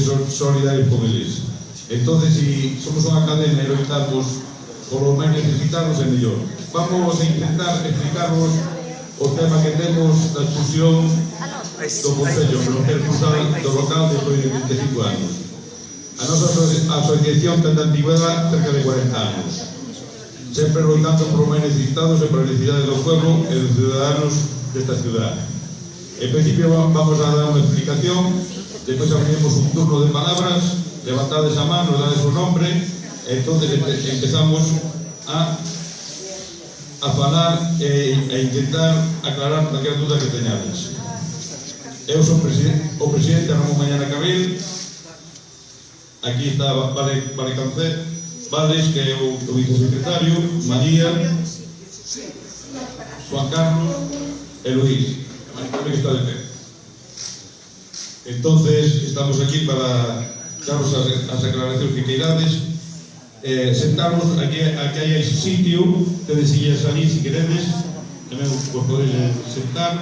solidarios con eles. Entonces, si somos unha cadena e loitamos por os máis necesitados, é mellor. Vamos a intentar explicarvos o tema que temos da expulsión do Concello, do local depois de 25 anos. A nosa asociación ten de antigüedade cerca de 40 anos, sempre loitando por os máis necesitados e por as necesidades do pueblo e dos ciudadanos desta ciudad. En principio vamos a dar unha explicación, despois abriremos un turno de palabras, levantades a mano, dades o nombre, e entonces empezamos a falar e intentar aclarar calquera duda que teñades. Eu sou o presidente Ramón Mañana Cabril, aquí está Vale Cancé, Vales, que é o vicesecretario, María, Juan Carlos e Luís, que está de pé. Entonces, estamos aquí para daros as aclaracións que queirades, sentarnos, aquí hai ese sitio, tedes sillas ali, se queredes, tamén vos podedes sentar,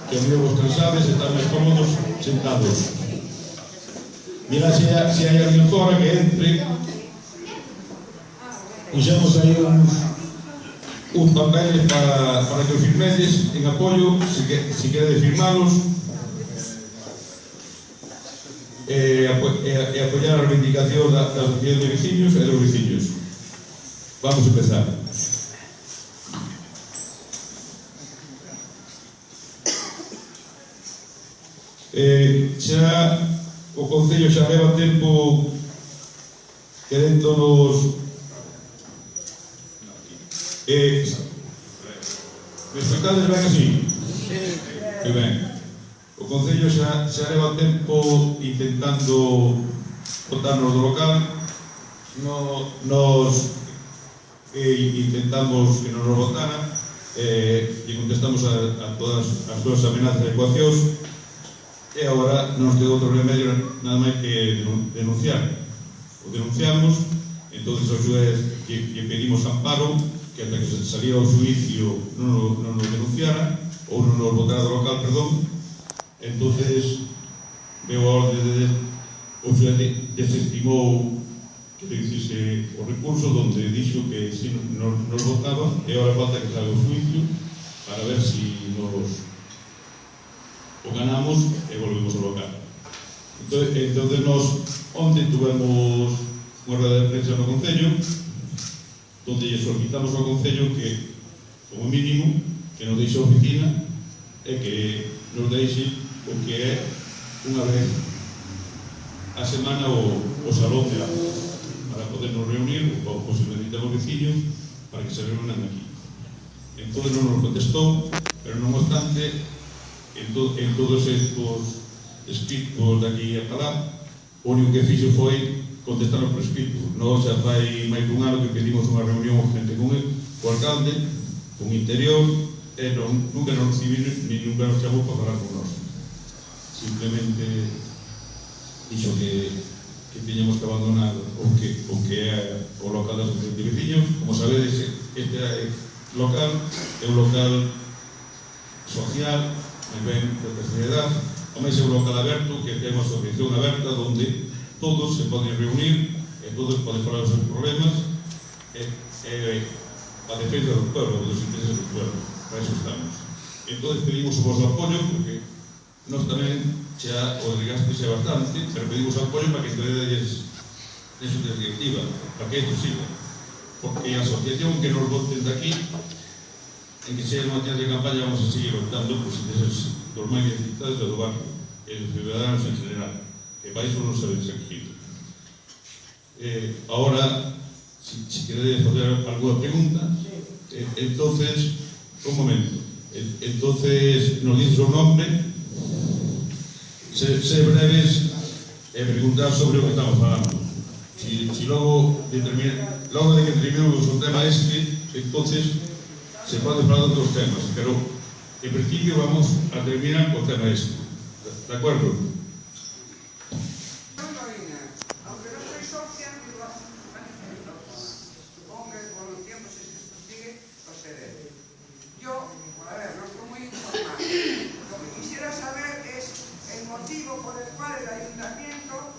que a mellor vos cansades, estar máis cómodos sentados. Mira se hai alguén fora que entre. Puxemos aí uns papeles para que os firmedes en apoio, se queredes firmalos, e apoiar a reivindicación da asociación de veciños e dos veciños. Vamos a empezar. Xa o Concello xa leva tempo queréndonos me explicades ben así? Que ben. O Concello xa leva tempo intentando botarnos do local. Nos intentamos que non nos votara e contestamos a todas as súas amenazas e ecuacións, e agora non nos queda outro remedio nada máis que denunciar. O denunciamos, entón ao xuez que pedimos amparo, que ata que salía o xuicio non nos denunciara ou non nos votara do local, perdón. Entonces veo a orde de o xuez desestimou que hiciese o recurso donde dixo que si nos votaba, e agora falta que salga o xuicio para ver si nos o ganamos e volvemos ao local. Entonces nos onte tuvemos unha rueda de prensa no Concello donde lle solicitamos ao Concello que, como mínimo, que nos deixe a oficina e que nos deixe o que é unha vez a semana o salón de aulas para podernos reunir, ou posiblemente os veciños, para que se reúnan aquí. Entón non nos contestou, pero non obstante, en todos estes escritos de aquí a falar, o único que fixo foi contestar por escrito. Nós xa fai máis dun ano que pedimos unha reunión urgente con o alcalde, con Interior, e nunca nos recibiron, ni nunca nos chamou para falar con nós. Simplemente dixo que tiñamos que abandonar o que é o local da asociación de veciños. Como sabedes, este local é un local social, ben de terceira edad, o máis é un local aberto, que é unha asociación aberta onde todos se poden reunir e todos poden falar os seus problemas e a defensa do pueblo, dos intereses do pueblo. Para eso estamos. Entón pedimos o vosso apoio, porque nós tamén xa o desgaste xa bastante, pero pedimos apoio para que entendedes nesa directiva, para que isto siga. Porque a asociación que nos voten de aquí, en que sea unha tienda de campaña, vamos a seguir optando por intereses dos máis necesitados do barrio e dos ciudadanos en general, que para iso non sabemos aquí. Ahora, si queredes facer alguna pregunta, entonces, un momento, entonces nos dices o nombre, ser breves e preguntar sobre o que estamos falando. Si logo de que terminemos o tema entonces se pode falar de outros temas, pero en principio vamos a terminar co tema de acuerdo? Aunque no soy socia, supongo que con los tiempos esto sigue, lo seré. Yo, a ver, no estoy muy informado. Lo que quisiera saber es el motivo por el cual el ayuntamiento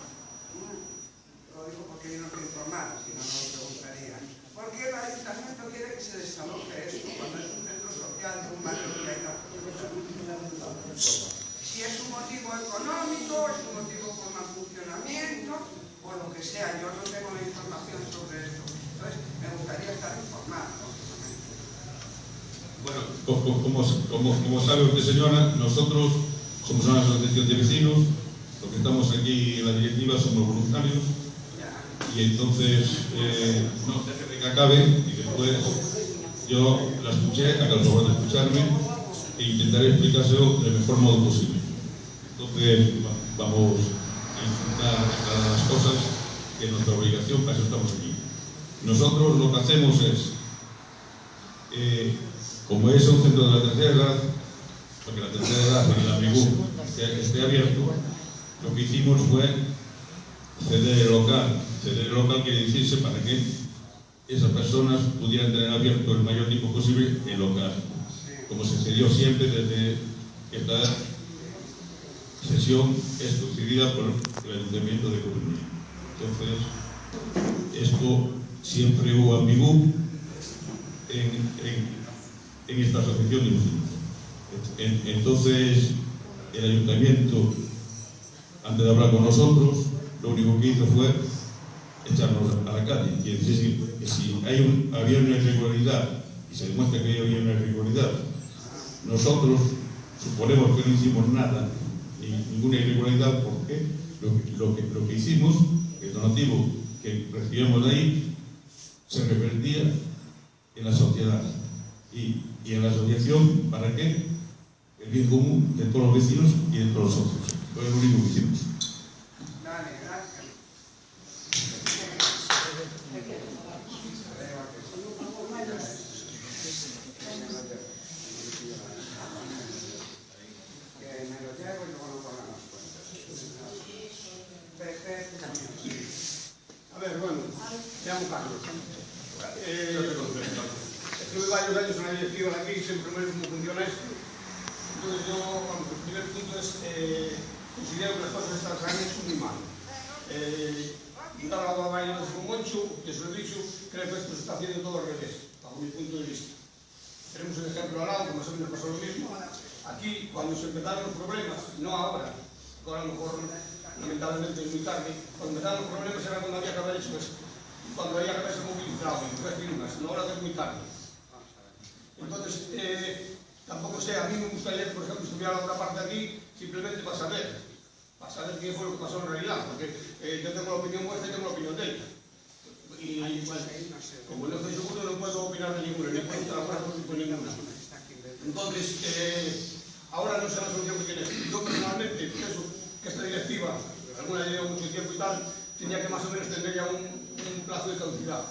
como sabe usted, señora, nosotros somos una asociación de vecinos, los que estamos aquí en la directiva somos voluntarios, y entonces no deje que acabe y después yo la escuché, haga el favor de escucharme e intentaré explicárselo del mejor modo posible. Entonces vamos a intentar aclarar las cosas, que es nuestra obligación, para eso estamos aquí. Nosotros lo que hacemos es, como es un centro de la tercera edad, porque la tercera edad en el Amigú esté abierto, lo que hicimos fue ceder el local. Ceder el local quiere decirse para que esas personas pudieran tener abierto el mayor tiempo posible el local, como se cedió siempre desde que esta sesión es concedida por el Ayuntamiento de Coruña. Entonces, esto siempre hubo ambigú en esta asociación de vecinos. Entonces, el Ayuntamiento, antes de hablar con nosotros, lo único que hizo fue echarnos a la calle. Quiere decir que si había una irregularidad y se demuestra que había una irregularidad, nosotros suponemos que no hicimos nada, ninguna irregularidad, porque lo que hicimos, el donativo que recibíamos de ahí, se revertía en la sociedad y en la asociación. ¿Para qué? El bien común de todos los vecinos y de todos los socios. Fue lo único que hicimos. A ver, bueno, me llamo Carlos. Estuve varios años en la directiva de aquí, siempre me cómo funciona esto. Entonces yo, vamos, el primer punto es, considero que las cosas están saliendo muy mal. Yo estaba hablando varias veces con Moncho, que se lo he dicho, creo que esto se está haciendo todo al revés, bajo mi punto de vista. Tenemos el ejemplo al lado, que más o menos pasó lo mismo. Aquí, cuando se empezaron los problemas, no ahora, ahora a lo mejor lamentablemente es muy tarde, cuando empezaron los problemas era cuando había que haber hecho esto, cuando había que haberse movilizado y coger firmas, no ahora que es muy tarde. Entonces, tampoco sé, a mí me gustaría que, por ejemplo, estuviera la otra parte aquí simplemente para saber qué fue lo que pasó en realidad, porque yo tengo la opinión vuestra y tengo la opinión de ella. Y bueno, como no estoy seguro, no puedo opinar de ninguna, ni puedo estar de acuerdo con ninguna. Entonces, ahora no sé la solución que tiene. Yo personalmente pienso que esta directiva, alguna lleva mucho tiempo y tal, tenía que más o menos tener ya un plazo de caducidad.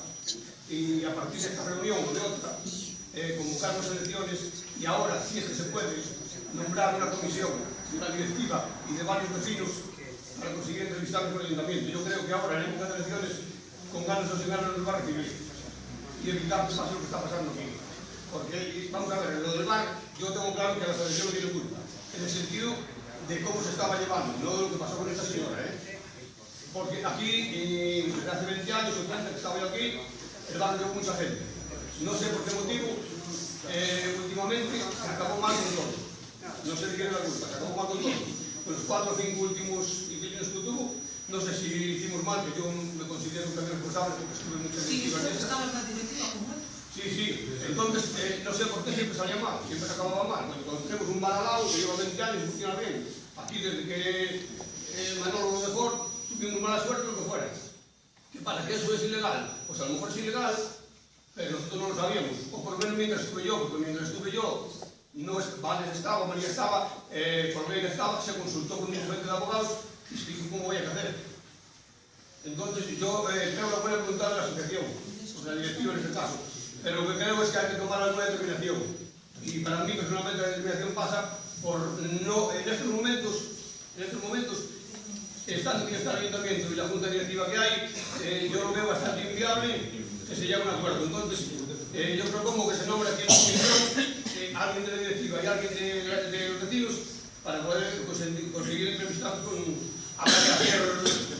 Y a partir de esta reunión o de otra, convocar las elecciones y ahora, si es que se puede, nombrar una comisión de la directiva y de varios vecinos para conseguir entrevistarnos con el ayuntamiento. Yo creo que ahora, en época de elecciones, con ganas o sin ganas, nos va a recibir y evitar que pase lo que está pasando aquí. Porque, vamos a ver, en lo del bar, yo tengo claro que la asociación no tiene culpa, en el sentido de cómo se estaba llevando, no de lo que pasó con esta señora, Porque aquí, desde hace 20 años, o 30 que estaba yo aquí, el bar dio mucha gente. No sé por qué motivo, últimamente se acabó mal con todo. No sé de quién es la culpa, se acabó mal con todo. Con los 4 o 5 últimos inquilinos que tuvo, no sé si hicimos mal, que yo me considero también responsable porque estuve mucho en directiva. Sí, estaba en la directiva como él. Sí. Entonces, no sé por qué siempre salía mal, siempre se acababa mal. Bueno, cuando tenemos un bar al lado que lleva 20 años y funciona bien, aquí desde que Manolo lo dejó, tuvimos mala suerte lo que fuera. ¿Qué pasa? ¿Que eso es ilegal? Pues a lo mejor es ilegal, pero nosotros no lo sabíamos. O por lo menos mientras estuve yo, porque mientras estuve yo, no Vales estaba, María estaba, Forbeira estaba, se consultó con un gente de abogados y se dijo cómo voy a hacer. Entonces yo creo que voy a preguntar a la asociación, o sea, la directiva en este caso. Pero lo que creo es que hay que tomar alguna determinación. Y para mí, personalmente, la determinación pasa por no, en estos momentos, estando que está el ayuntamiento y la junta directiva que hay, yo lo veo bastante inviable que se llegue a un acuerdo. Entonces, yo propongo que se nombre aquí en la comisión alguien de la directiva y alguien de los vecinos para poder conseguir entrevistar con... Habrá que hacer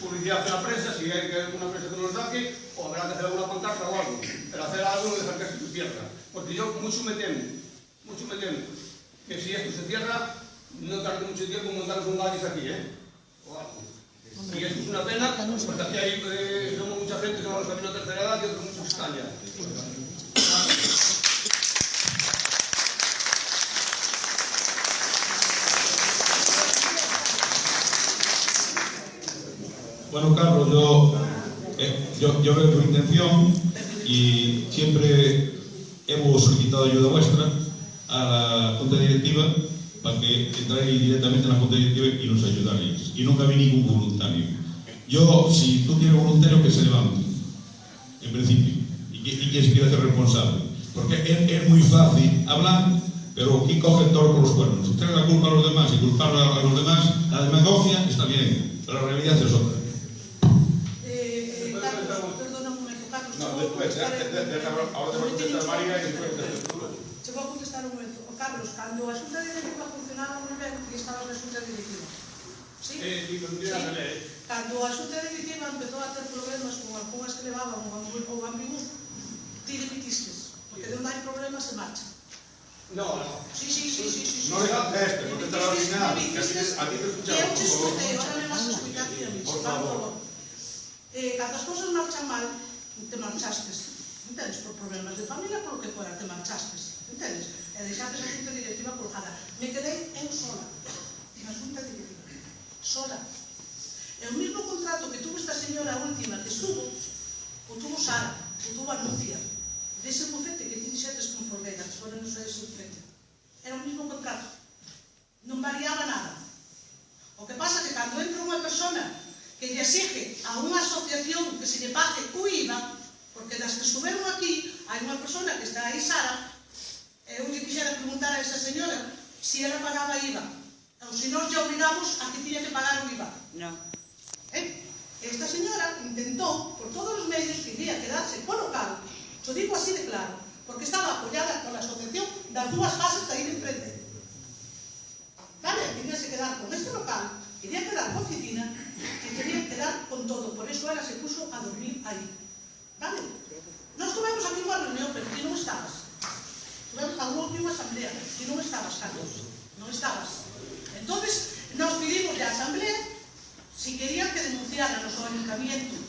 publicidad en la prensa, si hay que alguna prensa que nos saque, o habrá que hacer alguna pancarta o algo. Pero hacer algo no dejar que esto se cierra. Porque yo mucho me temo que si esto se cierra, no tarde mucho tiempo en montarnos un Gadis aquí, o algo. Y esto es una pena, porque aquí hay, somos mucha gente que vamos camino a tercera edad y otros muchos que están ya. Bueno, Carlos, yo veo tu intención y siempre hemos solicitado ayuda vuestra a la Junta Directiva para que entráis directamente en la Junta Directiva y nos ayudaréis. Y nunca vi ningún voluntario. Yo, si tú tienes voluntario, que se levante, en principio, y que se quiera hacer responsable. Porque es muy fácil hablar, pero aquí cogen todo por los cuernos. Echar la culpa a los demás y culpar a los demás, la demagogia está bien, pero la realidad es otra. Perdóname un momento, Carlos. No, después, ahora te voy a contestar María y después te voy a contestar un momento. Carlos, cando a Xunta Directiva funcionaba moi ben, que estabas na Xunta Directiva. Sí? Cando a Xunta Directiva empezou a ter problemas con algunhas que levaban o ambibús, ti dimitistes, porque de onde hai problemas se marcha. No. Sí. No legal este, porque te lo original. A ti te escuchamos, Eu te escutei, ahora me vas a escutar a mí. Por favor. Cando as cousas marchan mal, te marchastes. Entendes? Por problemas de familia, por lo que fuera, te marchastes. Entendes? E deixaste a Xunta Directiva colgada. Me quedei eu sola, na Xunta Directiva. Sola. E o mismo contrato que tuvo esta señora última que estuvo, o tuvo Sara, o tuvo Anuncia. Dese bufete que ti dixetes con Folgueira, que foron nos ese bufete. Era o mismo contrato. Non variaba nada. O que pasa é que cando entra unha persona que lle exige a unha asociación que se lle pague o IVA, porque das que suberon aquí, hai unha persona que está aí, Sara, eu lle quixera preguntar a esa señora se ela pagaba IVA, ou se nós lle obrigamos a que tiña que pagar o IVA. No. Esta señora intentou, por todos os medios, que iría quedarse co local, xo digo así de claro, porque estaba apoyada pola asociación das dúas casas que aí de enfrente. Vale, queríase quedar con este local, quería quedar con oficina, e quería quedar con todo, por eso ela se puso a dormir aí. Vale? Nós tuvemos aquí unha reunión, pero ti non estabas. Tuvemos unha asamblea, ti non estabas, Carlos. Non estabas. Entonces, nos pedimos a asamblea si querían que denunciaran o ayuntamiento.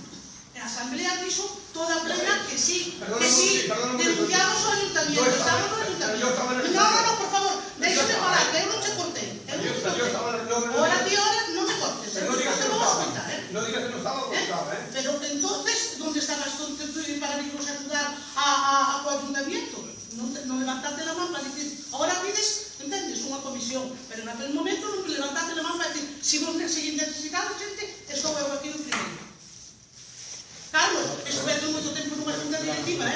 A asamblea dixo toda plena que sí, denunciamos o ayuntamiento, estamos no ayuntamiento. No, por favor, déxame falar, que eu non che cortei. Ahora ti ahora non me cortes, non te vou a contar, No digas que no estaba cortada, Pero entonces, ¿dónde estabas tú para irnos a ayudar a ayuntamiento? Non levantaste la mano para dicir, ahora pides, entendes, unha comisión, pero en aquel momento non levantaste la mano para dicir, si vos necesitades xente, estou eu aquí no primeiro. Carlos, eso vai ter moito tempo nunha xunta directiva,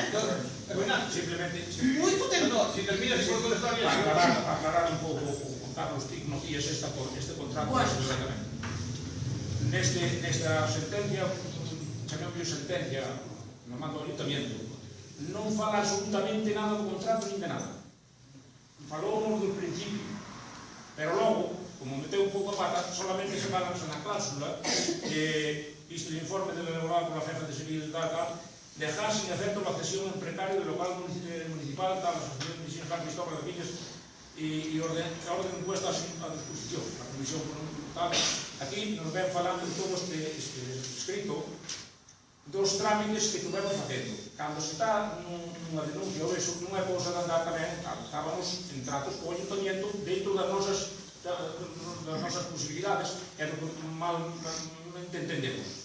Simplemente... Moito tempo. No, si terminas y puedo contestar bien. Para aclarar un pouco, con Carlos, ti conocías este contrato exactamente. Nesta sentencia, chamamos sentencia, no mando do ayuntamiento, non fala absolutamente nada do contrato nin de nada. Falou do principio, pero logo, como meteu un pouco a pata, solamente se fala na cláusula que visto o informe elaborado pola jefa de seguridade tal, dejar sin efecto la cesión en precario del local municipal tal, la asociación de San Cristóbal de Villas y orden puesta a disposición, la comisión tal. Aquí nos ven falando de todo este escrito dos trámites que tuvemos facendo. Cando se está nunha denuncia ou eso, non é cousa de andar tamén, estábamos en tratos co ayuntamiento dentro das nosas posibilidades e do que mal entendemos.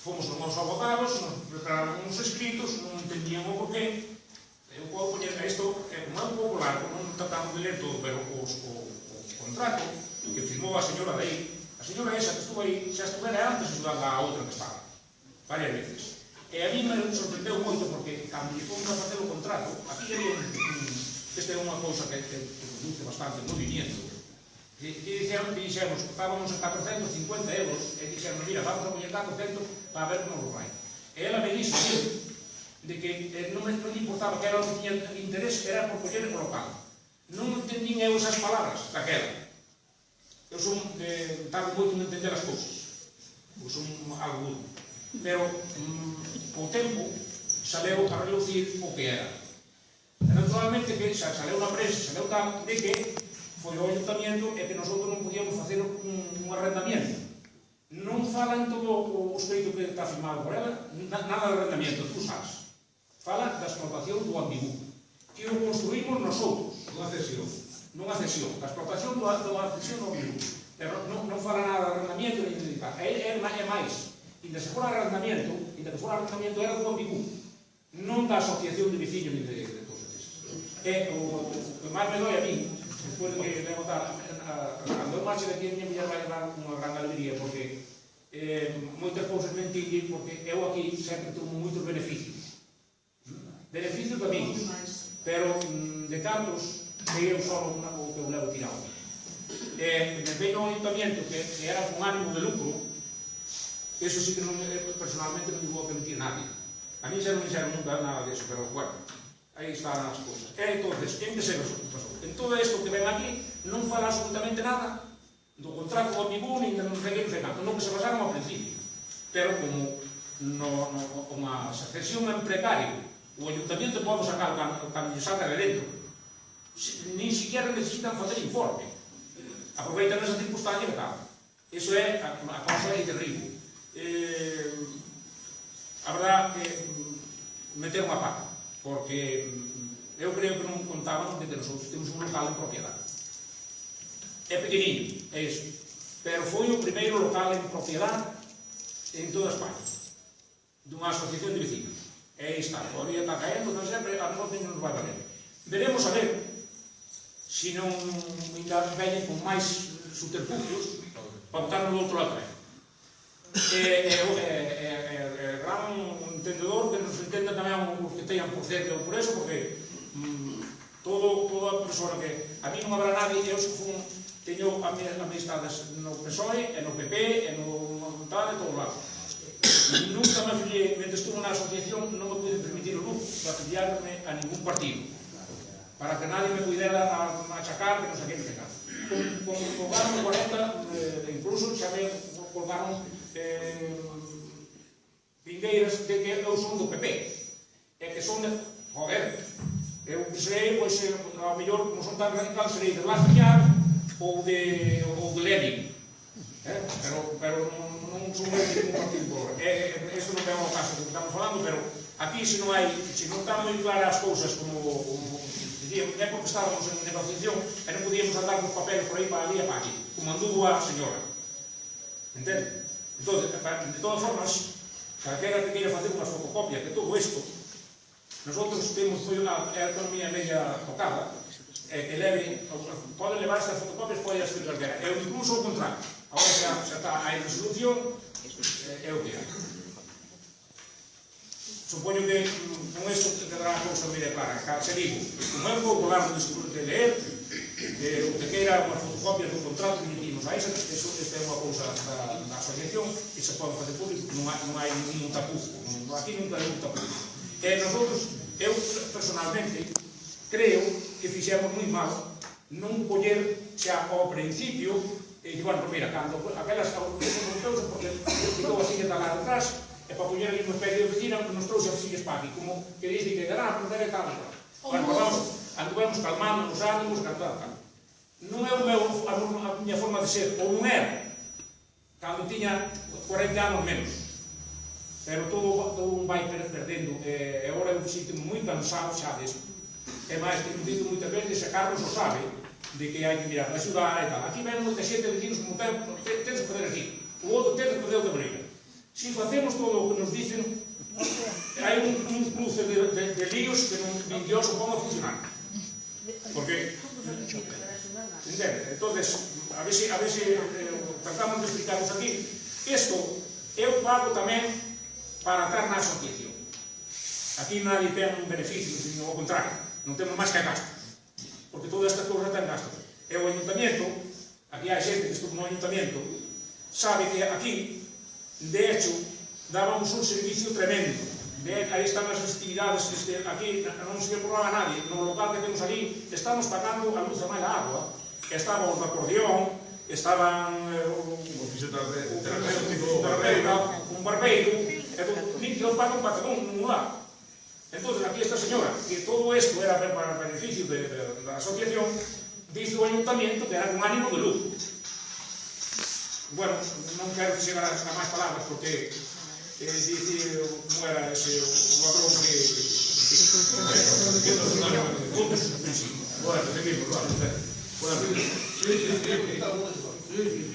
Fomos os nosos abogados, nos prepararon uns escritos, non entendían o porqué. Eu podo poñer isto, como é un pouco largo, non tratamos de ler todo, pero o contrato que firmou a señora de aí, a señora esa que estuvo aí, xa estuvera antes ajudando a outra que estaba, varias veces. E a mí me sorprendeu moito porque cando lle fomos a facer o contrato, aquí había esta é unha cousa que produce bastante movimiento. Dixemos, estábamos en 450 euros e dixemos, mira, vamos a poñer 400 para ver como nos vai. E ela me dixo de que non me importaba que ela non tiña interés, era por coller o local. Non entendín eu esas palabras daquela. Eu son tardo moito en entender as cousas. Eu son algo duro. Pero o tempo saleu a relucir o que era. Naturalmente que saleu na prensa, saleu tal de que foi o ayuntamiento e que nosotros non podíamos facer un arrendamiento. Non fala en todo o escrito que está firmado por ela, nada de arrendamiento, tú sabes. Fala da explotación do ambigú, que o construímos nosotros. Nunha cesión. Nunha cesión, da explotación do ambigú. Pero non fala nada de arrendamiento, nem de tal. É máis. inda que fora arrendamiento era do Ambicú, non da asociación de veciños ni de cousas desas. E o que máis me doi a mí, despois de que levo cando eu marche daqui a miña muller vai levar unha gran alegría, porque moitas cousas mentille, porque eu aquí sempre tuve moitos beneficios para mí, pero de cartos que eu só o que eu levo tirado. Me veño ao ayuntamiento que era con ánimo de lucro, eso sí que personalmente non me vou a permitir nadie. A mí xa non dixeron nunca nada deso, pero bueno, aí están as cousas. E entonces, en que se pasou? En todo isto que ven aquí, non fala absolutamente nada do contrato do Ambicú, nin non sei que, non que se basaron ao principio. Pero como unha cesión en precario, o ayuntamiento pode sacar cando lle salga de dentro, nin siquiera necesitan facer informe. Aproveitan esa circunstancia que tal. Iso é a cosa terrible. Habrá que meter unha pata, porque eu creo que non contábamos de que nosotros temos un local en propiedade. É pequeniño, é iso, pero foi o primeiro local en propiedade en toda España, dunha asociación de vecinos. E aí está, todavía está caendo, non sempre, a nosotros non nos vai valer. Veremos a ver se non ainda veñen con máis subterfugios para botarnos do outro lado tamén. Gran entendedor que nos entenda tamén os que teñan por cerca ou por eso, porque toda persona que a mí non habrá nadie, eu teño amistades no PSOE, e no PP, e no tal, e todos lados. Nunca me afilié, mentre estuve na asociación, non me pude permitir o lujo de afiliarme a ningún partido, para que nadie me pudiera achacar que non sei que me colgaron 40, incluso xa me colgaron vingueiras de que eu son do PP, e que son de, joder, eu serei, pois, ao mellor, como son tan radical, serei de Blas Piñar ou de Lenin, pero non son de ningún partido por hora. Isto non ten o caso que estamos falando, pero aquí se non están moi claras as cousas, como dicíamos, é porque estábamos en negociación e non podíamos andar nos papeles por aí para ali e para aquí, como anduvo a señora. Entende? Entón, de todas formas, calquera que queira facer unha fotocopia de todo isto, nosotros temos a economía media tocada, que leve, poden levar estas fotocopias, pode as ter calquera. Eu incluso o contrario, agora xa está a resolución, é o que é. Supoño que con isto quedará a cousa media clara. Se digo, como eu vou colar no discurso de ler, o que queira unha fotocopia do contrato que emitimos a esa, esta é unha cousa da asociación que se pode facer público, non hai ningún tapuzo, aquí nunca hai un tapuzo. E nosotros, eu personalmente, creo que fixemos moi mal non coller xa ao principio e dicir, bueno, mira, cando aquelas europeus porque ficou así que talar detrás e para coller ali unha especie de vecina que nos trouxe as sillas para aquí, como que dice que dará a proceder e tal e tal. Bueno, vamos, anduvemos calmando nos ánimos, tal. Non é a miña forma de ser, ou non era, cando tiña 40 anos menos. Pero todo un vai perdendo, e agora eu sinto moi cansado xa desto. E máis, tenho dito moitas veces, e Carlos o sabe, de que hai que mirar de axudar e tal. Aquí ven moita xente dicinos como tedes que fazer aquí, o outro tedes que fazer outra maneira. Se facemos todo o que nos dicen, hai un cruce de líos que non Dios o ponga a funcionar. Porque, entende? Entonces, a ver se tratamos de explicarnos aquí. Isto, eu pago tamén para estar na asociación. Aquí nadie ten un beneficio, sino ao contrario, non temos máis que gastos, porque todas estas cousas ten gastos. E o ayuntamiento, aquí hai xente que estuvo no ayuntamiento, sabe que aquí, de hecho, dábamos un servicio tremendo. Aí están as actividades, aquí non se cobraba a nadie, no local que temos ali, estamos pagando a luz, a máis a agua, que estaba o acordeón, estaban un fisioterapeuta, un barbeiro, nin que os pagan para todo un lado. Entón, aquí esta señora, que todo isto era para beneficio da asociación, dice o ayuntamiento que era un ánimo de lucro. Bueno, non quero chegar a máis palabras, porque dice como era ese ladrón que puntos desde o principio. Bueno, seguimos, vale.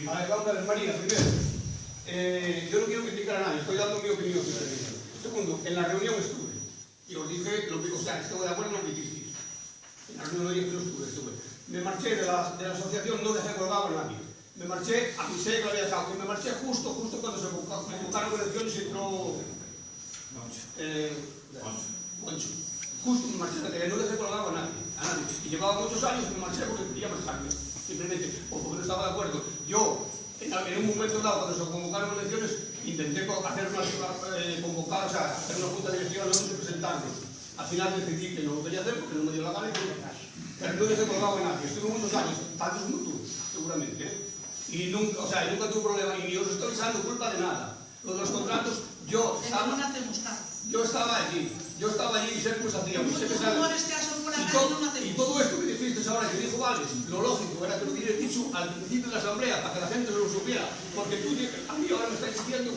A Laura de María, primeiro. yo no quiero criticar a nadie, estoy dando mi opinión. Segundo, en la reunión estuve. Y os dije, o sea, estoy de acuerdo en lo que hicisteis. En la reunión dije que no estuve. Me marché de la asociación, no dejé colgado a nadie. Me marché, avisé que había estado, que me marché justo cuando se convocaron elecciones y entró Moncho. Justo me marché, no dejé colgado a nadie. Y llevaba muchos años y me marché porque quería marcharme, simplemente, o porque no estaba de acuerdo. Yo, en un momento dado, cuando se convocaron elecciones, intenté hacer convocar, o sea, hacer una junta de dirección y presentarnos. Al final decidí que no lo quería hacer porque no me dio la gana y pero no dejé colgado a nadie. Estuve muchos años, tantos como tú, seguramente, ¿eh? Y nunca, o sea, nunca tuve problema, y ni os estoy echando culpa de nada. Lo de los contratos, yo estaba allí y sé cómo se hacía. Y todo esto que dijiste ahora, que dijo Vales, lo lógico era que lo hubiera dicho al principio de la asamblea, para que la gente no lo supiera. Porque tú, a mí ahora me estáis diciendo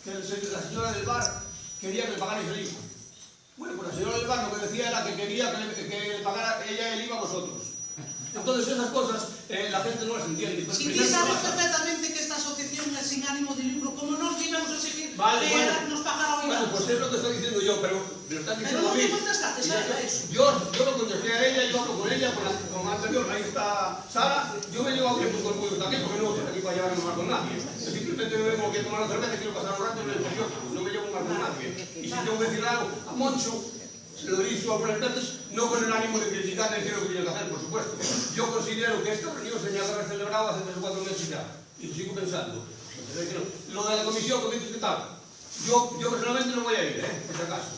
que la señora del bar quería que le pagarais el IVA. Bueno, pues la señora del bar lo que decía era que quería que le pagara ella el IVA a vosotros. Entonces esas cosas la gente no las entiende. Si tú sabes perfectamente que esta asociación es sin ánimo de lucro, como nos íbamos a exigir que nos pagara el IVA. Bueno, pues es lo que estoy diciendo yo, pero me lo están diciendo a mí. Pero no te contestaste, Sara, eso. Yo lo contesté a ella, yo hablo con ella, con la anterior, ahí está Sara. Yo me llevo bien con todo el mundo aquí porque no estoy aquí para llevarme mal con nadie. Yo simplemente me vengo aquí a tomar una cerveza, quiero pasar un rato en el interior, no me llevo mal con nadie. Y si tengo que decir algo a Moncho, se lo he dicho algunas veces, no con el ánimo de criticar ni decir lo que tiene que hacer, por supuesto. Yo considero que esta reunión se tenía que haber celebrado hace 3 o 4 meses ya, y lo sigo pensando. Lo de la comisión, que dices que tal, yo personalmente no voy a ir, por si acaso.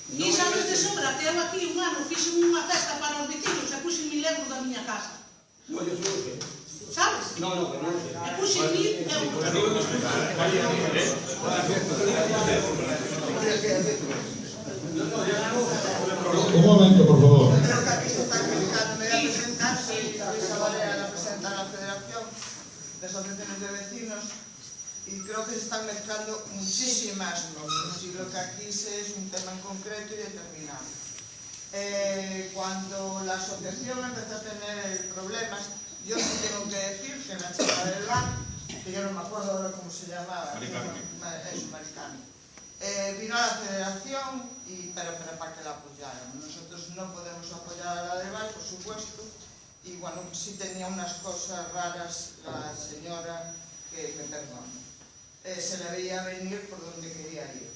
E sabes de sobra que eu aquí un ano fixen unha festa para os vecinos e puxen 1000 euros da miña casa. No, yo no lo sé. Sabes? No lo sé. E puxen 1000 euros. Un momento, por favor. Yo creo que aquí se está criticando. Me voy a presentar, soy Luisa Valera, la presidenta de la Federación de Asociaciones de Vecinos, y creo que se están mezclando muchísimas cosas, y lo que aquí sé es un tema en concreto y determinado. Cuando la asociación empezó a tener problemas, yo sí tengo que decir que la chica del bar, que yo no me acuerdo ahora cómo se llamaba, Maricani, vino a la federación pero para que la apoyaran. Nosotros no podemos apoyar a la del bar, por supuesto, y bueno, sí tenía unas cosas raras la señora, que me perdone. Se le veía venir por donde quería ir.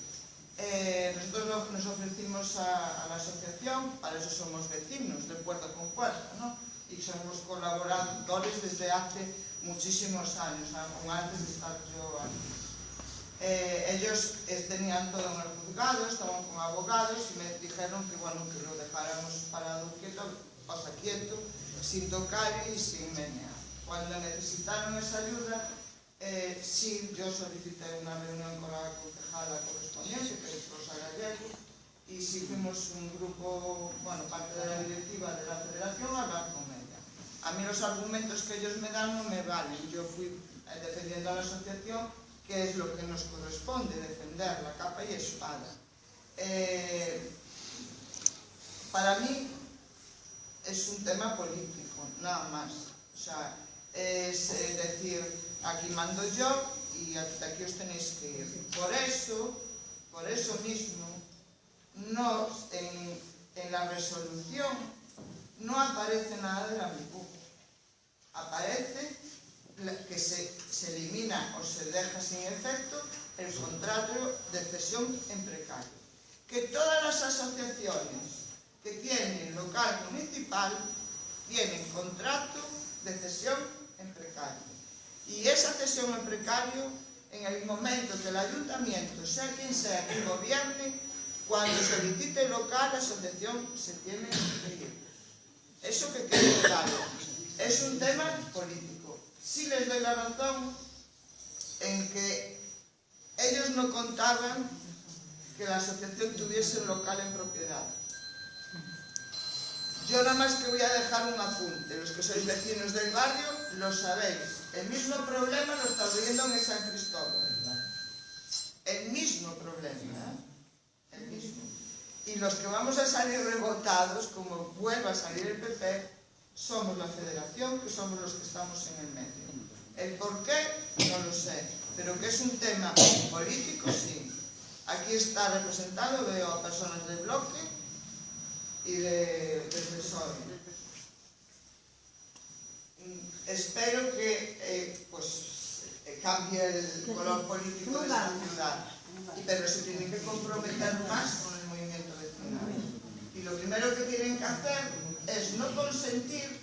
Nosotros nos ofrecimos a la asociación, para eso somos vecinos, de puerta con puerta, ¿no? Y somos colaboradores desde hace muchísimos años, aún antes de estar yo aquí. Ellos tenían todo en el juzgado, estaban con abogados y me dijeron que bueno, que lo dejáramos parado quieto, pasa quieto, sin tocar y sin menear. Cuando necesitaron esa ayuda, sí, yo solicité una reunión con la concejala correspondiente, que es Rosa Gallego, y sí fuimos un grupo, bueno, parte de la directiva de la federación, a hablar con ella. A mí los argumentos que ellos me dan no me valen. Yo fui defendiendo a la asociación, que es lo que nos corresponde, defender la capa y espada. Para mí es un tema político, nada más. O sea, es decir, aquí mando yo y hasta aquí os tenéis que ir. Por eso mismo, no, en la resolución no aparece nada de la MIPU. Aparece que se elimina o se deja sin efecto el contrato de cesión en precario. Que todas las asociaciones que tienen local municipal tienen contrato de cesión en precario. Y esa cesión en precario, en el momento que el ayuntamiento, sea quien sea que gobierne, cuando solicite local, la asociación se tiene que ir. Eso que quede claro. Es un tema político. Sí les doy la razón en que ellos no contaban que la asociación tuviese un local en propiedad. Yo nada más que voy a dejar un apunte. Los que sois vecinos del barrio lo sabéis. El mismo problema lo está viviendo en San Cristóbal. El mismo problema, ¿eh? El mismo. Y los que vamos a salir rebotados, como vuelva a salir el PP, somos la federación, que somos los que estamos en el medio. El por qué, no lo sé. pero que es un tema político, sí. Aquí está representado, veo a personas del bloque y del PSOE. Espero que cambie el color político de esta ciudad, pero se tienen que comprometer más con el movimiento vecinal. Y lo primero que tienen que hacer es no consentir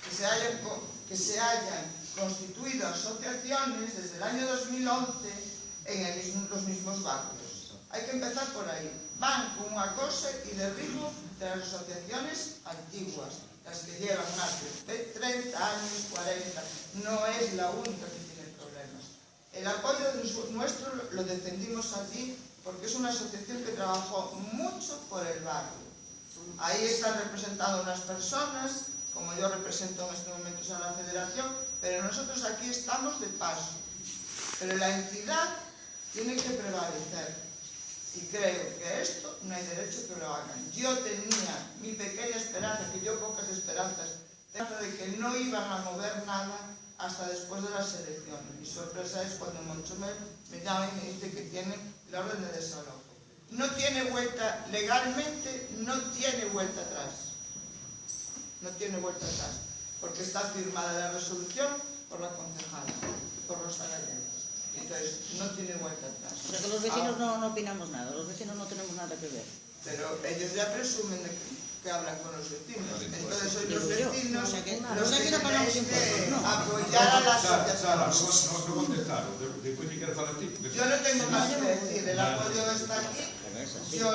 que se hayan constituido asociaciones desde el año 2011 en los mismos barrios. Hay que empezar por ahí. Van con un acoso y derribo de las asociaciones antiguas, las que llevan más de 30 años, 40. No es la única que tiene problemas. El apoyo nuestro lo defendimos allí porque es una asociación que trabajó mucho por el barrio. Ahí están representadas unas personas, como yo represento en estos momentos a la federación, pero nosotros aquí estamos de paso. Pero la entidad tiene que prevalecer. Y creo que esto no hay derecho que lo hagan. Yo tenía mi pequeña esperanza, que yo pocas esperanzas, de que no iban a mover nada hasta después de las elecciones. Mi sorpresa es cuando Monchomel me llama y me dice que tiene la orden de desalojo. No tiene vuelta, legalmente no tiene vuelta atrás. No tiene vuelta atrás, porque está firmada la resolución por la concejala, por Rosa Gallegos. Entonces, no tiene vuelta atrás. O sea que los vecinos no opinamos nada, los vecinos no tenemos nada que ver. Pero ellos ya presumen de que hablan con los vecinos. Entonces, hoy los vecinos O sea que los que no pagamos tenéis impuestos, que no. apoyar a la Sara, asociación. no contestaron. Después si quieres hablar a ti. Yo no tengo más que decir, el apoyo está aquí. Yo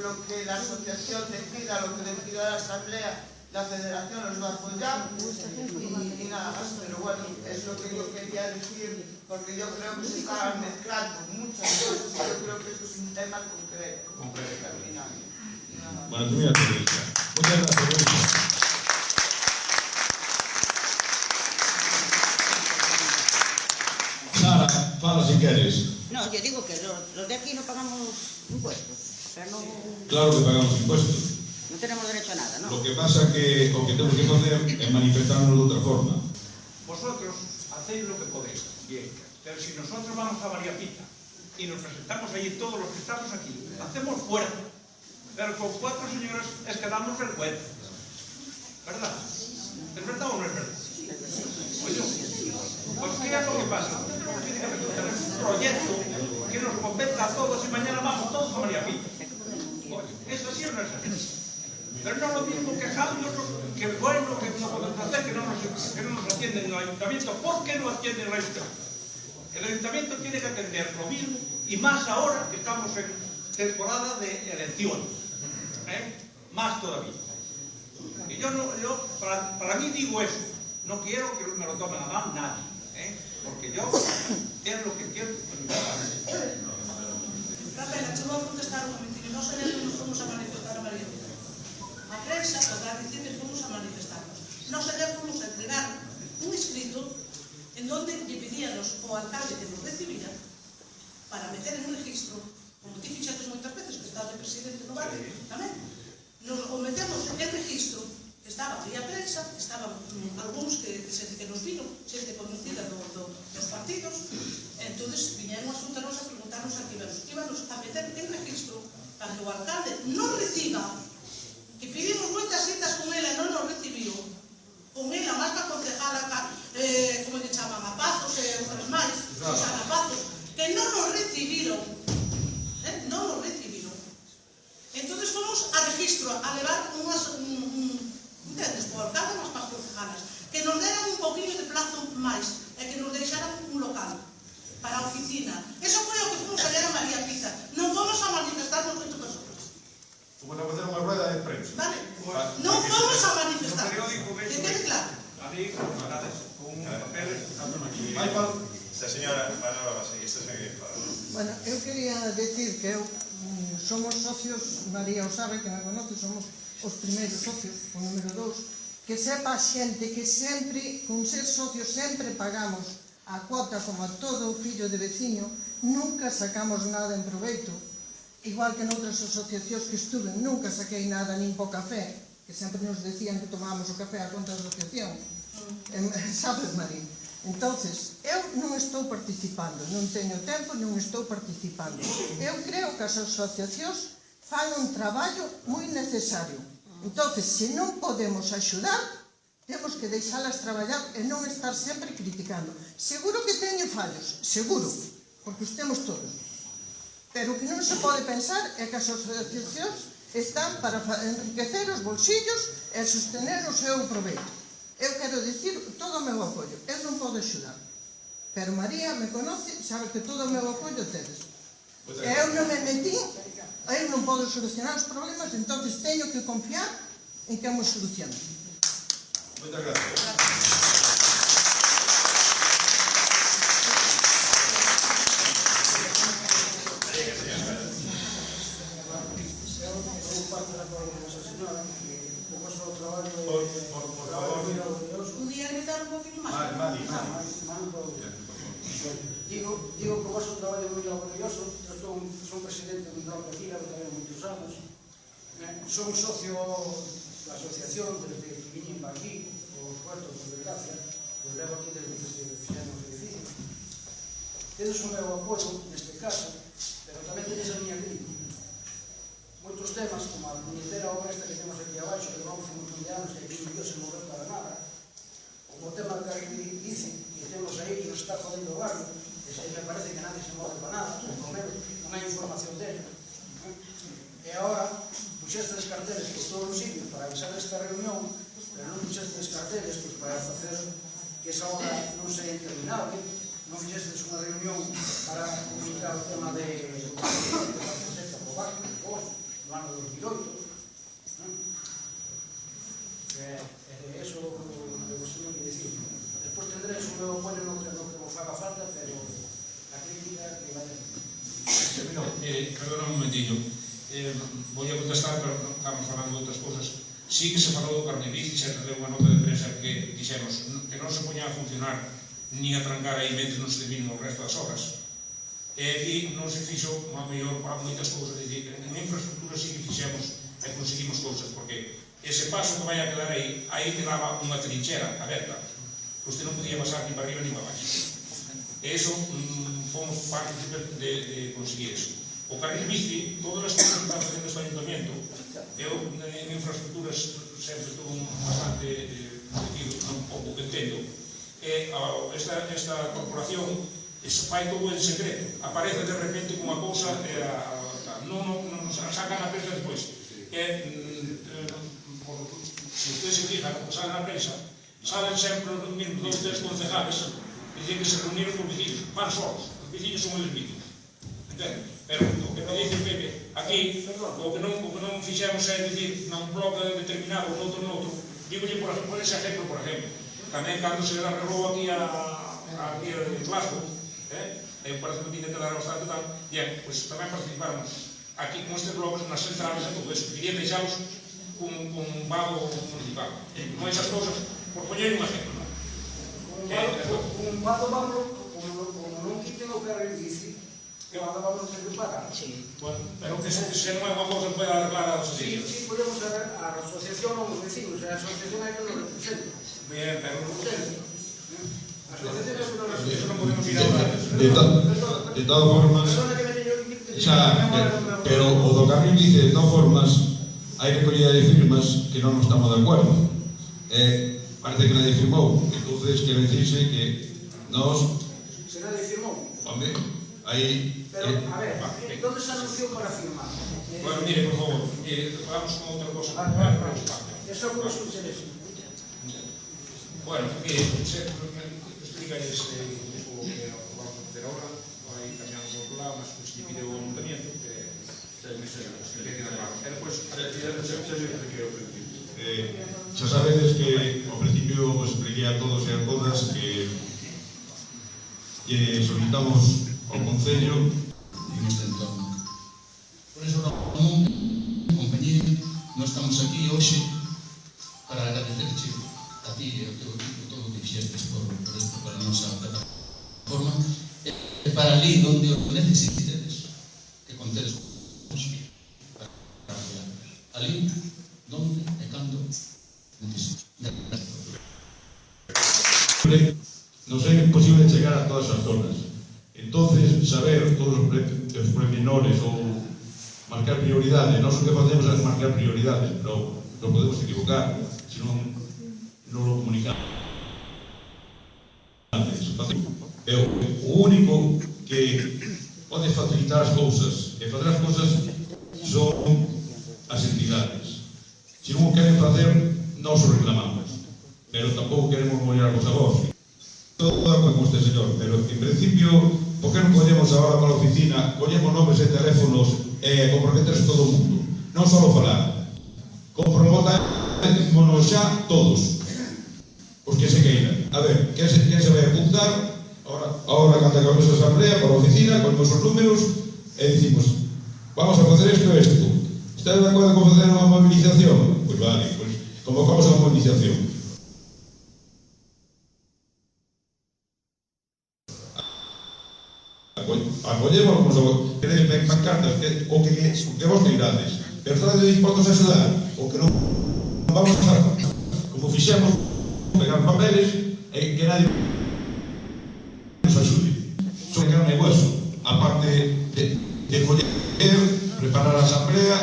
lo que la asociación decida, lo que decida la asamblea, la federación los va a apoyar y nada más. Pero bueno, es lo que yo quería decir, porque yo creo que se estaban mezclando muchas cosas y yo creo que esto es un tema concreto, determinado. Bueno, termina tu lista. Muchas gracias, Luis. Sara, fala si queres. No, yo digo que los de aquí no pagamos impuestos. O sea, no Claro que pagamos impuestos. tenemos derecho a nada, ¿no? Lo que pasa que o que temos que facer é manifestarnos de outra forma. Vosotros hacéis lo que podéis, bien. Pero si nosotros vamos a María Pita y nos presentamos allí todos los que estamos aquí, hacemos fuerza. Pero con 4 señores es que damos vergüenza. ¿Verdad? ¿Es verdad o no es verdad? Oye, pues ¿qué es lo que pasa? Tenemos que tener un proyecto que nos convenza a todos y mañana vamos todos a María Pita. Oye, ¿es así o no es así? Pero no es lo mismo quejándonos que bueno, que no podemos hacer, que no nos atienden en el ayuntamiento. ¿Por qué no atienden el ayuntamiento? El ayuntamiento tiene que atender lo mismo y más ahora que estamos en temporada de elecciones. Más todavía. Y yo para mí digo eso. No quiero que me lo tomen a mal nadie. Porque yo es lo que quiero. Rafaela, te voy a contestar un momentito. No sé de nos fuimos a manifestar a María Pita. A prensa podrá decir que fuimos a manifestarnos. No sé de fuimos a entregar un escrito en donde le pedíamos ao alcalde que nos recibiera para meter en un registro, como ti fixaste moitas veces, que estaba de presidente no barrio, tamén. Nos metemos en registro, estaba a prensa, estaban algúns que nos vino, xente conocida dos partidos, entonces viñeron a xunta nos a preguntarnos a que íbamos a meter en registro para que o alcalde non reciba, que pedimos moitas citas con ela e non nos recibiu, con ela, máis que concejala, como lle chaman, a Pazos e outras máis, Susana Pazos, que non nos recibiron, non nos recibiron. Entonces fomos a registro, a levar unhas, entendes, por alcalde, unhas más concejalas, que nos deran un poquinho de plazo máis, e que nos deixaran un local para a oficina. Eso foi o que fomos a ver a María Pita. Non fomos a manifestarnos entre persoas. Vamos a facer unha rueda de prensa. Vale? Non fomos a manifestar. Que quede claro. Ali, con papeles. La señora Manolo, sí, isto é que fala. Bueno, eu quería decir que somos socios, María o sabe, que me conoce, somos os primeiros socios, o número 2, que sepa a xente que sempre, con ser socios, sempre pagamos a cuota como a todo fillo de veciño, nunca sacamos nada en proveito. Igual que noutras asociacións que estuven, nunca saquei nada nin po café, que sempre nos decían que tomábamos o café a conta da asociación. Sabes, María? Entonces, Eu non estou participando, non teño tempo, non estou participando. Eu creo que as asociacións fan un traballo moi necesario. Entón, se non podemos axudar, temos que deixalas traballar e non estar sempre criticando. Seguro que teñen fallos, seguro, porque os temos todos. Pero o que non se pode pensar é que as asociacións están para enriquecer os bolsillos e sostener o seu proveito. Eu quero dicir todo o meu apoio. Eu non podo axudar. Pero María me conoce, sabe que todo o meu apoio tedes. E eu non me metí, eu non podo solucionar os problemas, entón teño que confiar en que nos solucionen. Moitas gracias. Por favor. Podía gritar un poquito máis? Digo que o vosso traballo é moi laborioso. Eu son presidente dun bloque aquí, levo tamén moitos anos. Son socio da asociación desde que viñen para aquí, por supuesto, por desgracia, que levo aquí desde que se fixeron os edificios. Tedes o meu apoio neste caso, pero tamén tedes a miña crítica. Moitos temas, como a puñetera obra esta que temos aquí abaixo, que levamos un montón de anos e aquí non se moveu para nada, como o tema que dice que temos aí que nos está jodendo o barrio, e se me parece que nadie se move para nada, por menos non hai información dele. E agora, puxestes carteles por todos os sitios para avisar esta reunión, pero non puxestes carteles para facer que esa obra non sea interminable, non fixestes unha reunión para comunicar o tema de proxecto aprobado, no ano 2008. Eso vos teño que dicir. Despois tendréis o meu apoio no que vos faga falta, pero a crítica que vai a ter. Perdona un momentillo. Voy a contestar, pero estamos falando de outras cousas. Sí que se falou do Carniviz, se leu unha nota de prensa que dixemos que non se poña a funcionar ni a trancar aí mentre non se terminen o resto das obras. E aquí non se fixo, a mellor, para moitas cousas. En infraestructura sí que fixemos e conseguimos cousas, porque ese paso que vai a quedar aí quedaba unha trinchera aberta. Usted non podía pasar ni para arriba ni para baixo. E iso fomos partícipes de conseguir eso. O carril bici, todas as cousas que está facendo este ayuntamiento, eu en infraestructuras sempre estuve bastante metido, un pouco que entendo, e esta corporación fai todo en secreto, aparece de repente con unha cousa non sacan a prensa despois. Se usted se fija, como sale na prensa, salen sempre os mismos 2 ou 3 concejales que dicen que se reuniron con vecinos, van solos, os vecinos son eles mismos. Entende? Pero o que me dice Pepe, aquí, o que non fixemos é dicir nun bloque determinado, noutro, digolle por ese ejemplo, por exemplo, tamén cando se arreglou aquí a Glasgow, eu parece que tiña que dar bastante tal, bien, pois tamén participaron aquí con estes bloques nas centrales e todo eso, querían deixalos con vago municipal. Con esas cousas, por poñer un ejemplo. Un vago como non quiten o carril bici, que vamos a ter que pagar. Pero que se non é unha cousa que pode arreglar a asociación. Sí, podemos saber a asociación ou os vecinos, a asociación é que nos representa. Bien, pero non sei. A asociación é que nos representa. Eso non podemos ir ahora. De todas formas, pero o do carril dice de todas formas, hai recollida de firmas que non estamos de acuerdo. Parece que nadie firmou, entonces quero dicirse que nós... Se nadie firmou? Home, aí... Pero, a ver, ¿dónde se anunció para firmar? Bueno, mire, por favor, vamos con outra cosa. Eso é por os intereses. Bueno, mire, explícalles o que vamos a facer ahora, aí cambiamos o outro lado, mas que se pide o ayuntamiento, que queda claro. E depois, xa sabedes que ao principio vos expliquei a todos e a todas que solicitamos ao Concello en este entorno. Por eso, compañía, nós estamos aquí hoxe para agradecerche a ti e ao teu equipo todo o que fixestes por a nosa plataforma e para ali onde o necesitedes que contedes para apoiarnos. Ali, donde e cando necesitedes. Non sei imposible chegar a todas as zonas. Entonces, saber todos os pormenores ou marcar prioridades, nós o que facemos é marcar prioridades, pero non podemos equivocar, se non lo comunicamos. O único que pode facilitar as cousas e fazer as cousas son as entidades. Se non o queren facer, nós o reclamamos, pero tampouco queremos mollarnos a voz. Todo de acordo con este señor, pero en principio, por que non collemos agora para a oficina, collemos nomes e teléfonos e comprometerse todo o mundo? Non só falar, comprometámonos xa todos os que se queiran. A ver, quen se vai apuntar ahora cando acabamos a asamblea para a oficina, collemos os números e dicimos, vamos a facer isto e isto. Está de acordo con facer unha movilización? Pois vale, pois convocamos a unha movilización. Acollemos queredes ben pancartas o que vos queirades, pero estades dispostos a axudar o que non vamos a como fixemos pegar papeles e que nadie nos axude, son carne e hueso, aparte de coller, preparar a asamblea,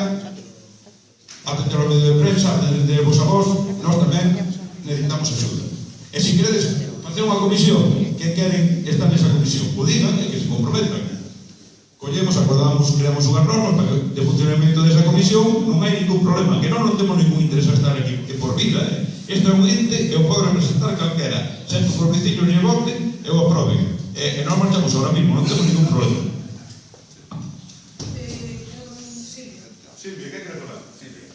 atender ao medio de prensa, atender vos a vos, nós tamén necesitamos axuda. E se queredes facer unha comisión que queren estar nesa comisión, o digan e que se comprometan. Collemos, acordamos, creamos unha norma de funcionamento desa comisión, non hai ningún problema, que non temos ningún interés a estar aquí, que por vida, este é un ente que o pode representar calquera, sempre por vecinos e vote, e o aproben. E nós marchamos ahora mismo, non temos ningún problema. Silvia, que queres falar? Silvia.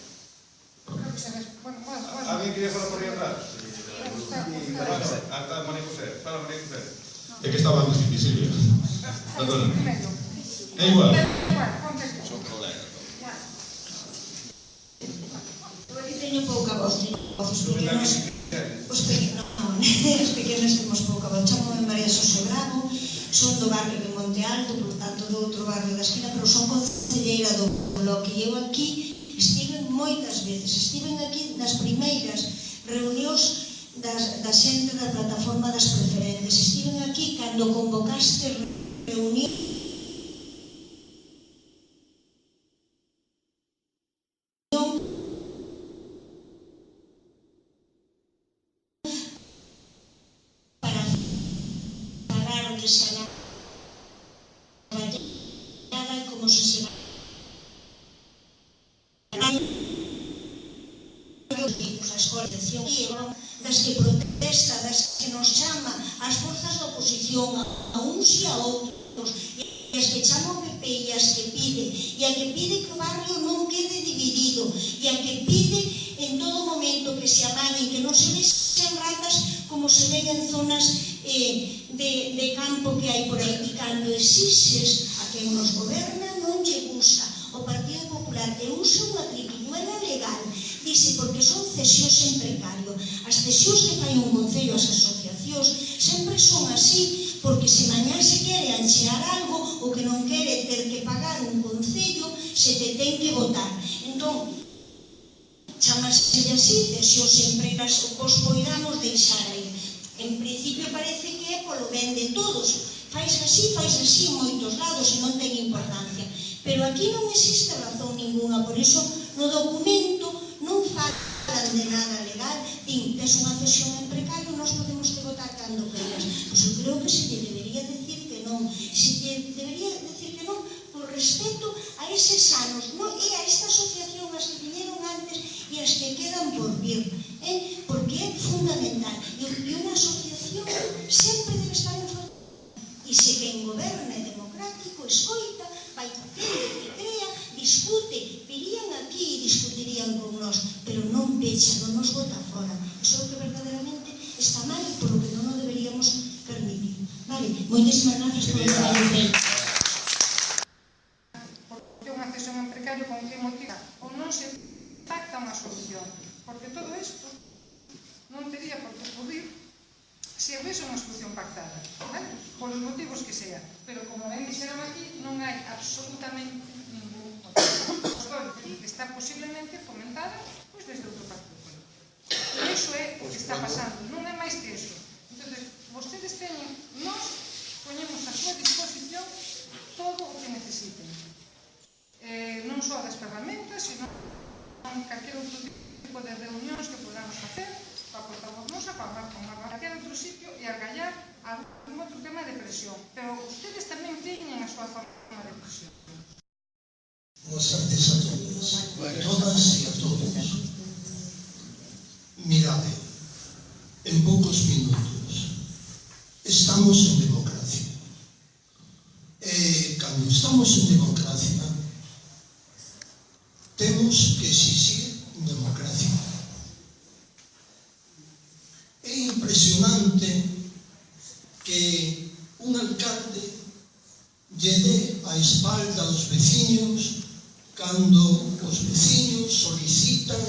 Alguén quería falar por aí atrás? María José, fala María José. É que estaba antes que Silvia. Perdona. É igual. Son colegas. Eu aquí teño pouca voz, os pequenos temos pouca voz. Chámome María Xosé Bravo, son do barrio de Monte Alto, por tanto do outro barrio da esquina, pero son concelleira do Bloque. E eu aquí estiven moitas veces, estiven aquí nas primeiras reunións da xente da plataforma das preferentes, estiven aquí cando convocaste reunión para parar de esa batallada, como se as coalición das que protesta, das que nos chama as forzas da oposición a uns e a outros, e as que chama o PP e as que pide, e a que pide que o barrio non quede dividido, e a que pide en todo momento que se amaguen, que non se vexen ratas como se ven en zonas de campo que hai por aí, e cando exixes a quen nos goberna non lle gusta o Partido Popular e usa unha triquiñuela legal, dice porque son cesións en precario. As cesións que fai un concello, as asociacións, sempre son así, porque se mañá se quere anchear algo, o que non quere ter que pagar un concello, se te ten que votar. Entón, chamase así, cesións en precario, vos poidamos deixar aí. En principio parece que é polo ben de todos. Fais así en moitos lados e non ten importancia. Pero aquí non existe razón ninguna, por iso no documento non falan de nada legal, din, tes unha cesión en precario, nós podemos te votar cando queiras. Pois eu creo que se te debería decir que non, se te debería decir que non por respeto a eses anos, non? E a esta asociación, as que viñeron antes e as que quedan por vir, porque é fundamental. E unha asociación sempre debe estar en forma. E se quen goberna é democrático, escoita, vai facendo que crea, discute, virían aquí e discutirían con nós, pero non pecha, non nos bota fora. Iso é que verdadeiramente está mal e por lo que non o deberíamos permitir. Vale, moitísimas gracias por o traballo feito. Porque unha cesión en precario con que motiva ou non se pacta unha solución, porque todo isto non teria por que ocurrir se houvese unha solución pactada, vale? Por os motivos que sean, pero como ben dixeron aquí, non hai absolutamente ningún motivo. Que está posiblemente fomentada pois desde outro partido político. E iso é o que está pasando, non é máis que iso. Entón, vostedes teñen, nós poñemos a súa disposición todo o que necesiten. Non só das ferramentas, sino calquer outro tipo de reunións que podamos facer para portavoz nosa, para hablar con calquer outro sitio e argallar algún outro tema de presión. Pero ustedes tamén teñen a súa forma de presión. Buenas tardes a todas e a todos. Mirade, en poucos minutos estamos en democracia. E cando estamos en democracia temos que exixir democracia. É impresionante que un alcalde lle dé a espalda aos veciños cando os veciños solicitan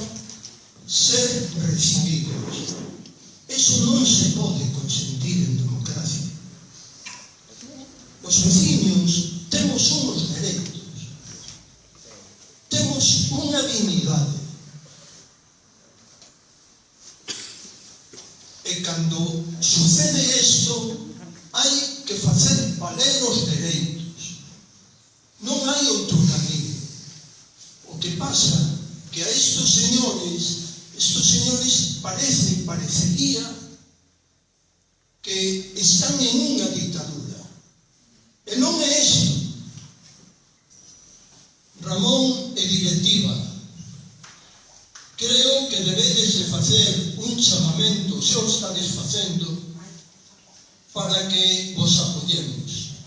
ser recibidos. Eso non se pode consentir en democracia. Os veciños temos uns dereitos, temos unha dignidade. E cando sucede isto, hai que facer valer os dereitos. Non hai outro camiño. O que pasa que a estos señores parecería que están en unha ditadura. E non é isto. Ramón e directiva, creo que debedes de facer un chamamento, se o estades facendo, para que vos apoyemos.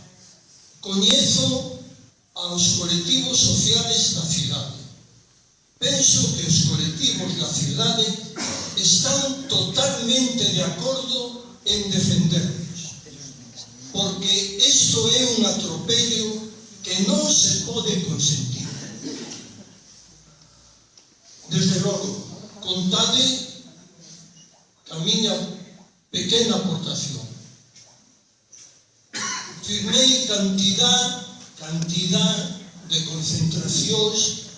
Coñezo aos colectivos sociales da cidade. Penso que os colectivos da cidade están totalmente de acordo en defendernos, porque isto é un atropello que non se pode consentir. Desde logo, contade a miña pequena aportación. Firmei cantidad de concentracións,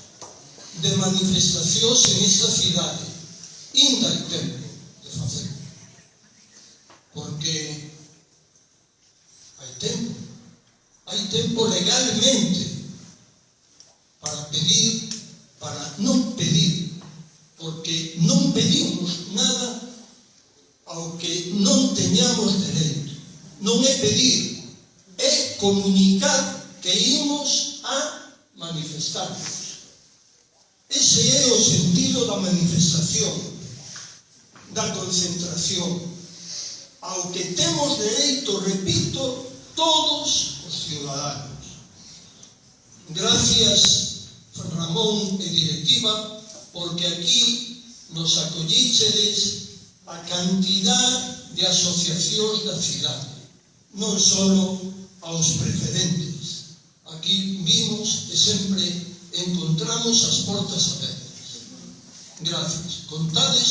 de manifestacións en esta cidade. Inda hai tempo de facer. Porque hai tempo legalmente para pedir, para non pedir, porque non pedimos nada ao que non teñamos dereito. Non é pedir, é comunicar que imos a manifestarnos. Ese é o sentido da manifestación, da concentración, ao que temos dereito, repito, todos os ciudadanos. Gracias, Ramón e directiva, porque aquí nos acollichedes a cantidad de asociacións da cidade, non só aos preferentes. Aquí vimos e sempre encontramos as portas abertas. Gracias. Contades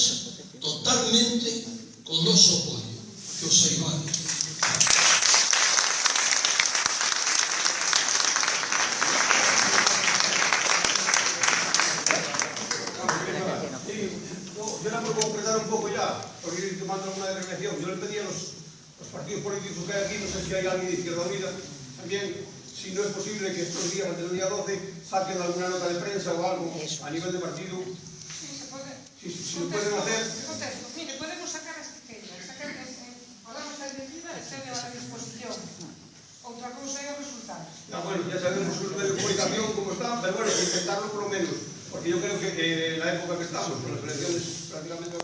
totalmente con noso apoio. Que os saibades. Yo la puedo concretar un poco ya, porque ir tomando alguna reflexión. Yo le pedí a los partidos políticos que hay aquí, no sé si hay alguien de Izquierda Unida, también, si no es posible que estos días, antes del día 12, saquen alguna nota de prensa o algo a nivel de partido. Sí, se puede. Si lo pueden hacer. Mire, podemos sacar as pequeñas, falamos a directiva e se a disposición. Outra cousa é o resultado. Bueno, ya sabemos los medios de comunicación cómo están, pero bueno, intentarlo por lo menos, porque yo creo que en la época que estamos, con las elecciones prácticamente